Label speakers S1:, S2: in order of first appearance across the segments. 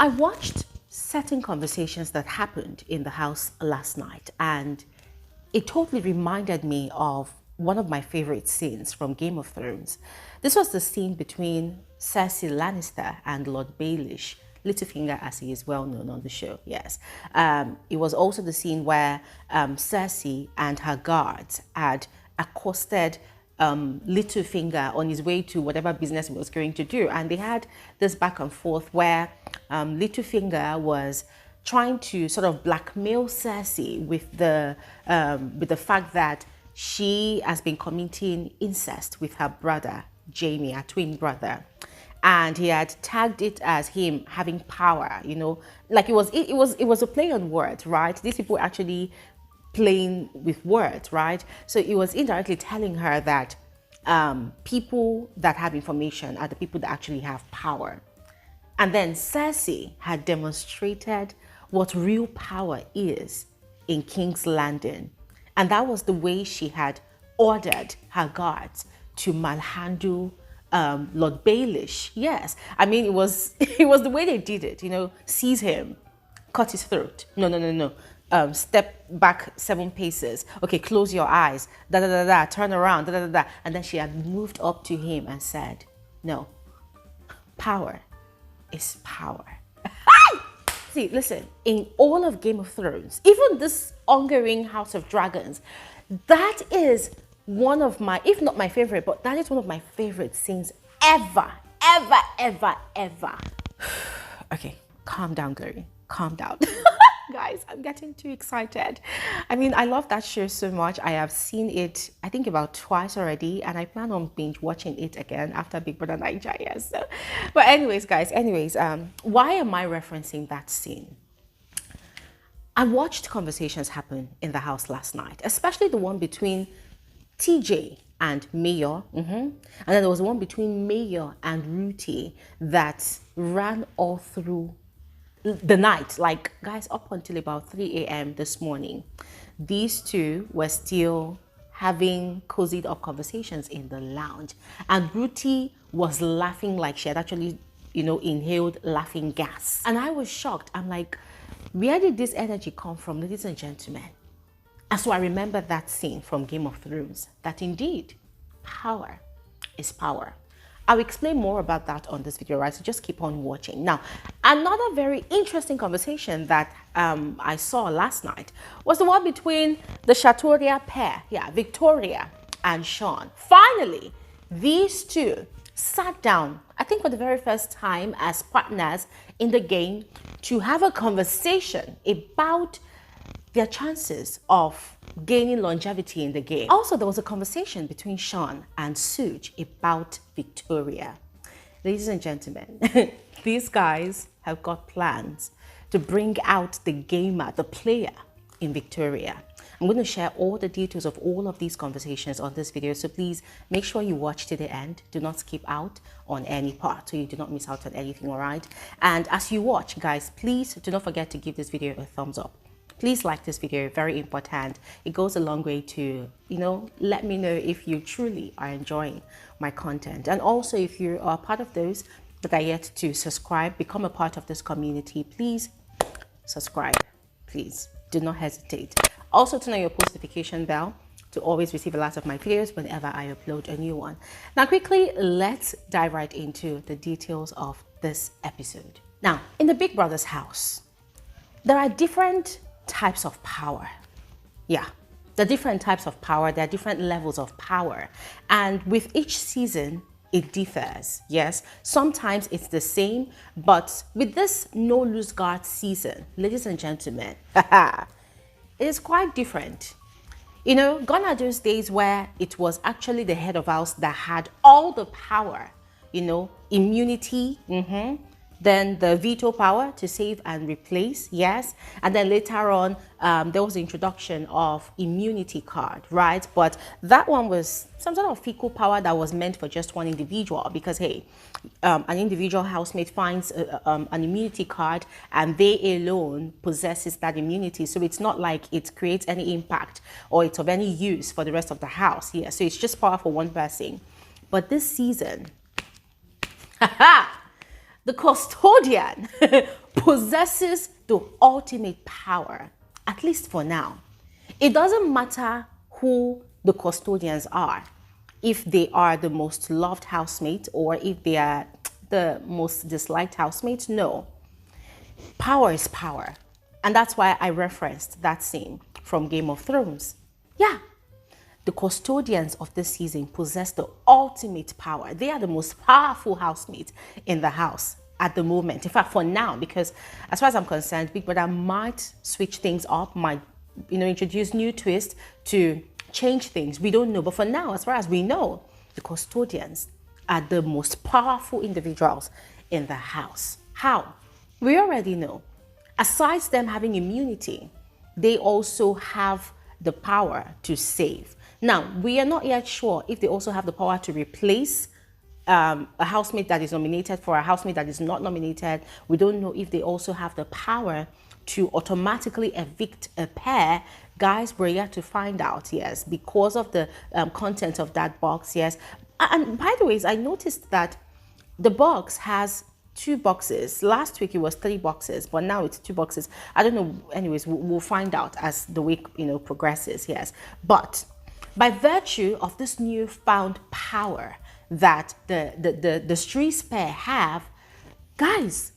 S1: I watched certain conversations that happened in the house last night, and it totally reminded me of one of my favorite scenes from Game of Thrones. This was the scene between Cersei Lannister and Lord Baelish, Littlefinger as he is well known on the show, yes. It was also the scene where Cersei and her guards had accosted Littlefinger on his way to whatever business he was going to do. And they had this back and forth where Littlefinger was trying to sort of blackmail Cersei with the fact that she has been committing incest with her brother, Jaime, her twin brother. And he had tagged it as him having power, you know, like it was a play on words, right? These people were actually playing with words, right? So it was indirectly telling her that people that have information are the people that actually have power. And then Cersei had demonstrated what real power is in King's Landing. And that was the way she had ordered her guards to manhandle Lord Baelish. Yes, I mean, it was the way they did it, you know, seize him, cut his throat. No. Step back 7 paces. Okay, close your eyes. Turn around. And then she had moved up to him and said, no, power is power. See, listen, in all of Game of Thrones, even this ongoing House of Dragons, that is one of my, if not my favorite, but that is one of my favorite scenes ever. Okay, calm down, Gary. Calm down. Guys, I'm getting too excited. I mean, I love that show so much. I have seen it, I think, about twice already, and I plan on binge watching it again after Big Brother Naija. Yes. So, but anyways, guys, why am I referencing that scene? I watched conversations happen in the house last night, especially the one between TJ and Mayor, and then there was one between Mayor and Ruthie that ran all through the night, like, guys, up until about 3 a.m. this morning. These two were still having cozied up conversations in the lounge, and Ruthie was laughing like she had actually, you know, inhaled laughing gas. And I was shocked. I'm like, where did this energy come from, ladies and gentlemen? And so I remember that scene from Game of Thrones, that indeed power is power. I'll explain more about that on this video, right? So just keep on watching. Now, another very interesting conversation that I saw last night was the one between the Chatoria pair, Victoria and Sean. Finally, these two sat down, I think for the very first time as partners in the game, to have a conversation about their chances of gaining longevity in the game. Also, there was a conversation between Sean and Suge about Victoria. Ladies and gentlemen, these guys have got plans to bring out the gamer, the player in Victoria. I'm going to share all the details of all of these conversations on this video, so please make sure you watch to the end. Do not skip out on any part so you do not miss out on anything, all right? And as you watch, guys, please do not forget to give this video a thumbs up. Please like this video, very important. It goes a long way to, you know, let me know if you truly are enjoying my content. And also, if you are part of those that are yet to subscribe, become a part of this community, please subscribe. Please do not hesitate. Also, turn on your post notification bell to always receive a lot of my videos whenever I upload a new one. Now, quickly, let's dive right into the details of this episode. Now, in the Big Brother's house, there are different types of power. Yeah, the different types of power, there are different levels of power. And with each season, it differs. Yes, sometimes it's the same, but with this no lose guard season, ladies and gentlemen, it is quite different. You know, gone are those days where it was actually the head of house that had all the power, you know, immunity, then the veto power to save and replace, yes. And then later on, there was the introduction of immunity card, right? But that one was some sort of fecal power that was meant for just one individual, because, hey, an individual housemate finds an immunity card and they alone possesses that immunity. So it's not like it creates any impact or it's of any use for the rest of the house. Yeah, so it's just power for one person. But this season, The custodian possesses the ultimate power, at least for now. It doesn't matter who the custodians are, if they are the most loved housemate or if they are the most disliked housemate. No. Power is power. And that's why I referenced that scene from Game of Thrones. Yeah. The custodians of this season possess the ultimate power. They are the most powerful housemate in the house at the moment. In fact, for now, because as far as I'm concerned, Big Brother might switch things up, might, introduce new twists to change things. We don't know. But for now, as far as we know, the custodians are the most powerful individuals in the house. How? We already know. Aside them having immunity, they also have the power to save. Now, we are not yet sure if they also have the power to replace a housemate that is nominated for a housemate that is not nominated. We don't know if they also have the power to automatically evict a pair. Guys, we're yet to find out, yes, because of the content of that box, yes. And by the way, I noticed that the box has 2 boxes. Last week it was 3 boxes, but now it's 2 boxes. I don't know. Anyways, we'll find out as the week progresses. Yes, but by virtue of this newfound power that the street pair have, guys,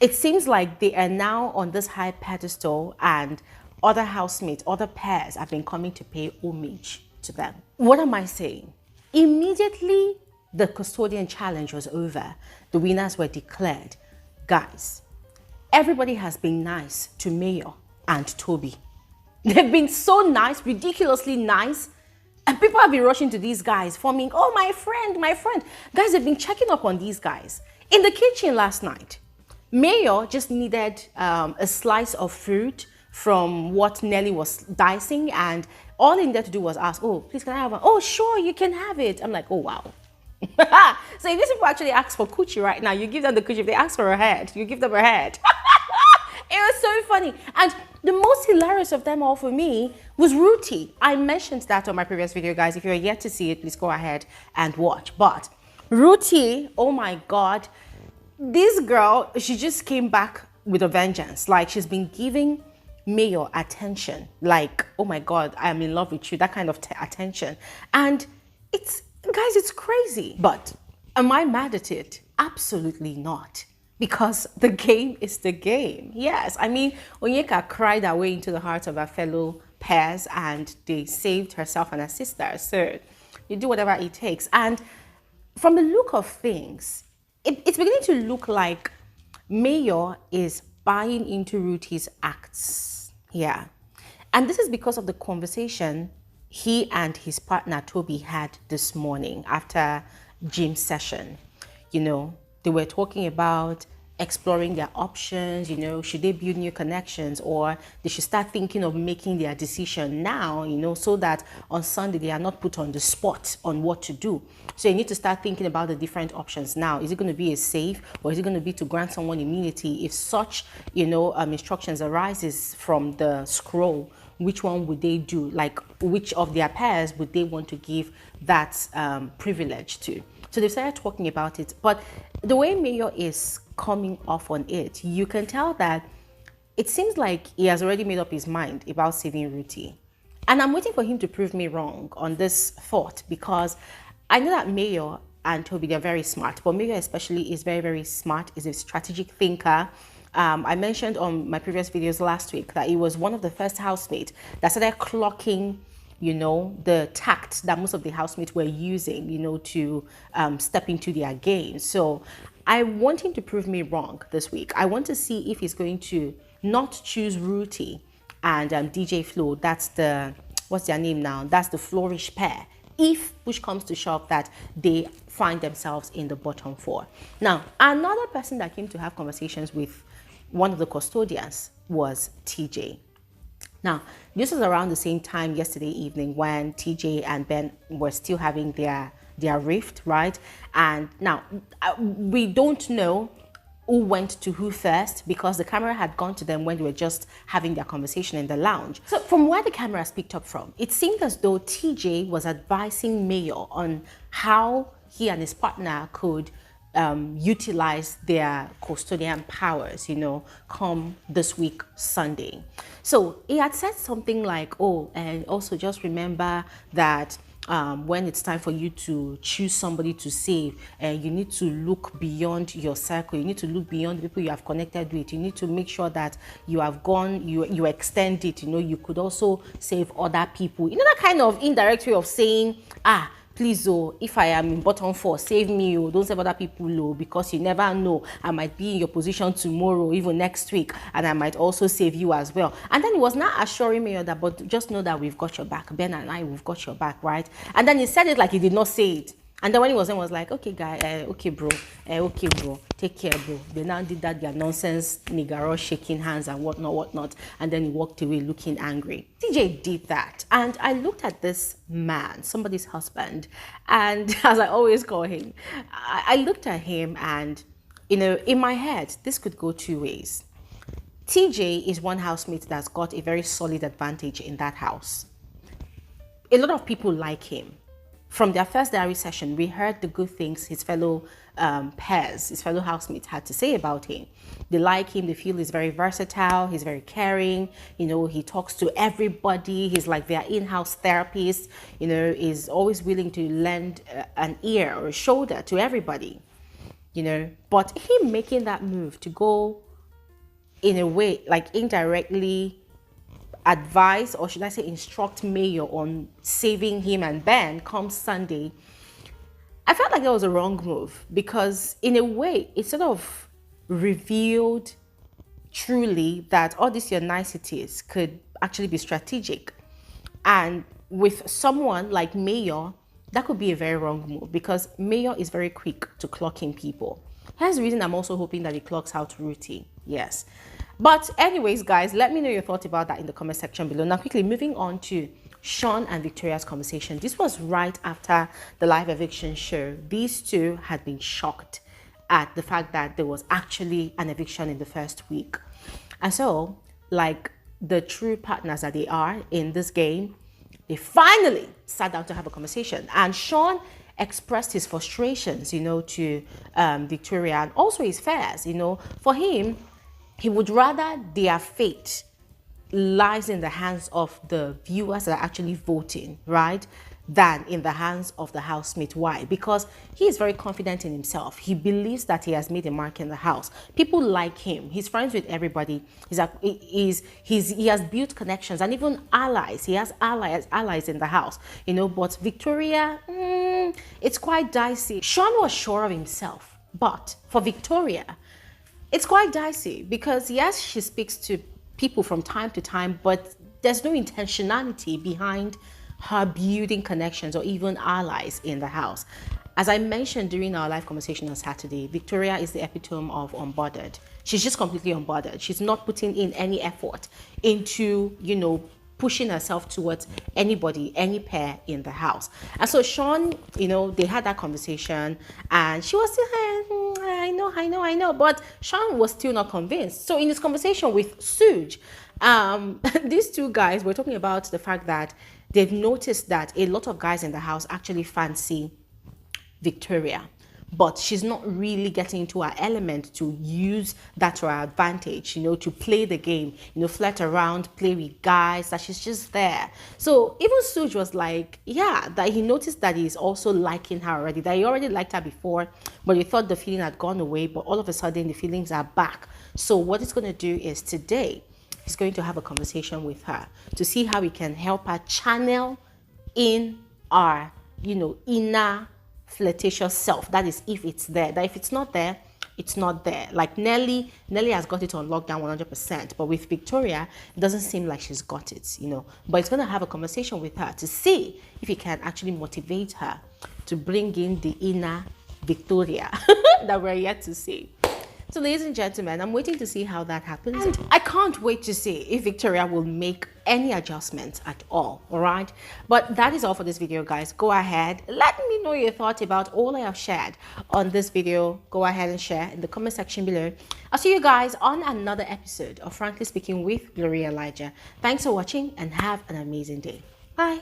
S1: it seems like they are now on this high pedestal, and other housemates, other pairs have been coming to pay homage to them. What am I saying? Immediately the custodian challenge was over, the winners were declared. Guys, everybody has been nice to Mayor and Toby. They've been so nice, ridiculously nice. And people have been rushing to these guys, forming, oh, my friend, my friend. Guys, they've been checking up on these guys. In the kitchen last night, Mayor just needed a slice of fruit from what Nelly was dicing, and all he needed to do was ask, oh, please, can I have one? Oh, sure, you can have it. I'm like, oh, wow. So if these people actually ask for coochie right now, you give them the coochie. If they ask for a head, you give them a head. It was so funny. And the most hilarious of them all for me was Ruti. I mentioned that on my previous video, guys. If you're yet to see it, please go ahead and watch. But Ruti, oh my God, this girl, she just came back with a vengeance. Like, she's been giving Mayor attention. Like, oh my God, I am in love with you. That kind of attention. And it's, guys, it's crazy. But am I mad at it? Absolutely not. Because the game is the game. Yes, I mean, Onyeka cried her way into the hearts of her fellow pairs, and they saved herself and her sister. So you do whatever it takes. And from the look of things, it's beginning to look like Mayor is buying into Ruti's acts. Yeah. And this is because of the conversation he and his partner Toby had this morning after gym session. They were talking about exploring their options, should they build new connections, or they should start thinking of making their decision now, so that on Sunday they are not put on the spot on what to do. So you need to start thinking about the different options now. Is it going to be a safe, or is it going to be to grant someone immunity? If such, instructions arises from the scroll, which one would they do? Like, which of their pairs would they want to give that privilege to? So they started talking about it. But the way Mayor is coming off on it, you can tell that it seems like he has already made up his mind about saving Ruti. And I'm waiting for him to prove me wrong on this thought, because I know that Mayor and Toby, they're very smart. But Mayor especially is very, very smart, is a strategic thinker. I mentioned on my previous videos last week that he was one of the first housemates that started clocking the tact that most of the housemates were using, to step into their game. So I want him to prove me wrong this week. I want to see if he's going to not choose Ruti and DJ Flo. That's the, what's their name now? That's the Flourish pair. If push comes to shove, that they find themselves in the bottom 4. Now, another person that came to have conversations with one of the custodians was TJ. Now, this was around the same time yesterday evening when TJ and Ben were still having their rift, right? And now, we don't know who went to who first, because the camera had gone to them when they were just having their conversation in the lounge. So from where the cameras picked up from, it seemed as though TJ was advising Mayor on how he and his partner could utilize their custodian powers, come this week Sunday. So he had said something like, oh, and also just remember that when it's time for you to choose somebody to save, you need to look beyond your circle. You need to look beyond the people you have connected with. You need to make sure that you have gone, you extend it. You could also save other people. That kind of indirect way of saying, please, if I am in bottom 4, save me, don't save other people, because you never know. I might be in your position tomorrow, even next week, and I might also save you as well. And then he was not assuring me that, but just know that we've got your back. Ben and I, we've got your back, right? And then he said it like he did not say it. And then when he was in, was like, okay, guy, okay, bro, take care, bro. They now did that, their nonsense, nigger, shaking hands and whatnot. And then he walked away looking angry. TJ did that. And I looked at this man, somebody's husband, and as I always call him, I looked at him and, in my head, this could go two ways. TJ is one housemate that's got a very solid advantage in that house. A lot of people like him. From their first diary session, we heard the good things his fellow peers, his fellow housemates had to say about him. They like him, they feel he's very versatile, he's very caring, he talks to everybody, he's like their in-house therapist, is always willing to lend an ear or a shoulder to everybody, But him making that move to go in a way, like indirectly advise, or should I say instruct Mayor on saving him and Ben come Sunday, I felt like that was a wrong move, because in a way it sort of revealed truly that all these your niceties could actually be strategic. And with someone like Mayor, that could be a very wrong move, because Mayor is very quick to clocking people. Here's the reason I'm also hoping that he clocks out Ruthie. Yes. But anyways, guys, let me know your thoughts about that in the comment section below. Now, quickly moving on to Sean and Victoria's conversation. This was right after the live eviction show. These two had been shocked at the fact that there was actually an eviction in the first week. And so, like the true partners that they are in this game, they finally sat down to have a conversation. And Sean expressed his frustrations, to Victoria, and also his fears, For him, he would rather their fate lies in the hands of the viewers that are actually voting, right, than in the hands of the housemate. Why? Because he is very confident in himself. He believes that he has made a mark in the house. People like him. He's friends with everybody. He has built connections and even allies. He has allies in the house, But Victoria, it's quite dicey. Sean was sure of himself, but for Victoria, it's quite dicey, because yes, she speaks to people from time to time, but there's no intentionality behind her building connections or even allies in the house. As I mentioned during our live conversation on Saturday, Victoria is the epitome of unbothered. She's just completely unbothered. She's not putting in any effort into, pushing herself towards anybody, any pair in the house. And so Sean, they had that conversation, and she was still, I know, but Sean was still not convinced. So in his conversation with Suj, these two guys were talking about the fact that they've noticed that a lot of guys in the house actually fancy Victoria, but she's not really getting into her element to use that to her advantage, to play the game, flirt around, play with guys, that she's just there. So even Suj was like, yeah, that he noticed that he's also liking her already, that he already liked her before, but he thought the feeling had gone away, but all of a sudden the feelings are back. So what he's going to do is today, he's going to have a conversation with her to see how he can help her channel in our, inner flirtatious self. That is, if it's there. That if it's not there, it's not there. Like Nelly has got it on lockdown 100%, but with Victoria, it doesn't seem like she's got it, But it's going to have a conversation with her to see if he can actually motivate her to bring in the inner Victoria that we're yet to see. So ladies and gentlemen, I'm waiting to see how that happens. And I can't wait to see if Victoria will make any adjustments at all right? But that is all for this video, guys. Go ahead, let me know your thoughts about all I have shared on this video. Go ahead and share in the comment section below. I'll see you guys on another episode of Frankly Speaking with Brother Naija. Thanks for watching and have an amazing day. Bye.